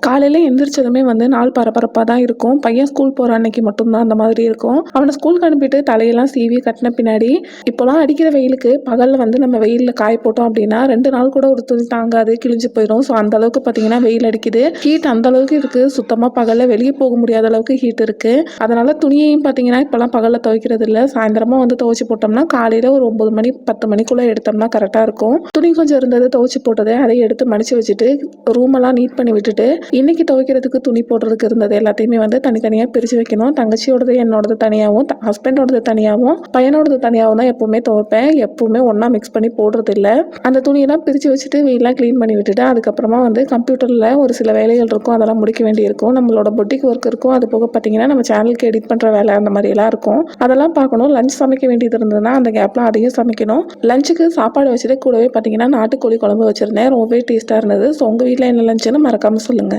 காலையில எந்திரிச்சதுமே வந்து நாள் பரபரப்பா தான் இருக்கும். பையன் ஸ்கூல் போற அன்னைக்கு மட்டும் தான் அந்த மாதிரி இருக்கும். அவன ஸ்கூலுக்கு அனுப்பிட்டு தலையெல்லாம் சீவி கட்டின பின்னாடி, இப்போலாம் அடிக்கிற வெயிலுக்கு பகல்ல வந்து நம்ம வெயில்ல காய போட்டோம் அப்படின்னா 2 நாள் கூட ஒரு துணி தாங்காது, கிழிஞ்சு போயிரும். ஸோ அந்த அளவுக்கு பார்த்தீங்கன்னா வெயில் அடிக்குது. ஹீட் அந்த அளவுக்கு இருக்கு. சுத்தமா பகல்ல வெளிய போக முடியாத அளவுக்கு ஹீட் இருக்கு. அதனால துணியையும் பார்த்தீங்கன்னா இப்போலாம் பகல்ல துவைக்கிறது இல்ல. சாயந்தரமா வந்து துவைச்சு போட்டோம்னா காலையில ஒரு 9 மணி 10 மணிக்குள்ள எடுத்தோம்னா கரெக்ட்டா இருக்கும். துணி கொஞ்சம் இருந்தது துவைச்சு போட்டது, அதை எடுத்து மடிச்சு வச்சுட்டு ரூமெல்லாம் நீட் பண்ணி விட்டுட்டு இன்னைக்கு துவைக்கிறதுக்கு துணி போடுறதுக்கு இருந்தது எல்லாத்தையுமே வந்து தனித்தனியாக பிரித்து வைக்கணும். தங்கச்சியோடது என்னோடது தனியாகவும், ஹஸ்பண்டோடது தனியாகவும், பையனோடது தனியாகவும் தான் எப்போவுமே துவைப்பேன். எப்போவுமே ஒன்றா மிக்ஸ் பண்ணி போடுறது இல்லை. அந்த துணியெல்லாம் பிரித்து வச்சுட்டு வீடெலாம் க்ளீன் பண்ணி விட்டுட்டு அதுக்கப்புறமா வந்து கம்ப்யூட்டரில் ஒரு சில வேலைகள் இருக்கும், அதெல்லாம் முடிக்க வேண்டியிருக்கும். நம்மளோட பொட்டிக் ஒர்க் இருக்கும். அது போக பார்த்தீங்கன்னா நம்ம சேனலுக்கு எடிட் பண்ணுற வேலை அந்த மாதிரியெல்லாம் இருக்கும். அதெல்லாம் பார்க்கணும். லஞ்ச் சமைக்க வேண்டியது இருந்ததுன்னா அந்த கேப்லாம் அதையும் சமைக்கணும். லஞ்சுக்கு சாப்பாடு வச்சுட்டு கூடவே பார்த்தீங்கன்னா நாட்டுக்கோழி குழம்பு வச்சுருந்தேன். ரொம்பவே டேஸ்ட்டாக இருந்தது. ஸோ உங்கள் வீட்டில் என்ன லஞ்சுன்னு மறக்காமல் சொல்லுங்கள்.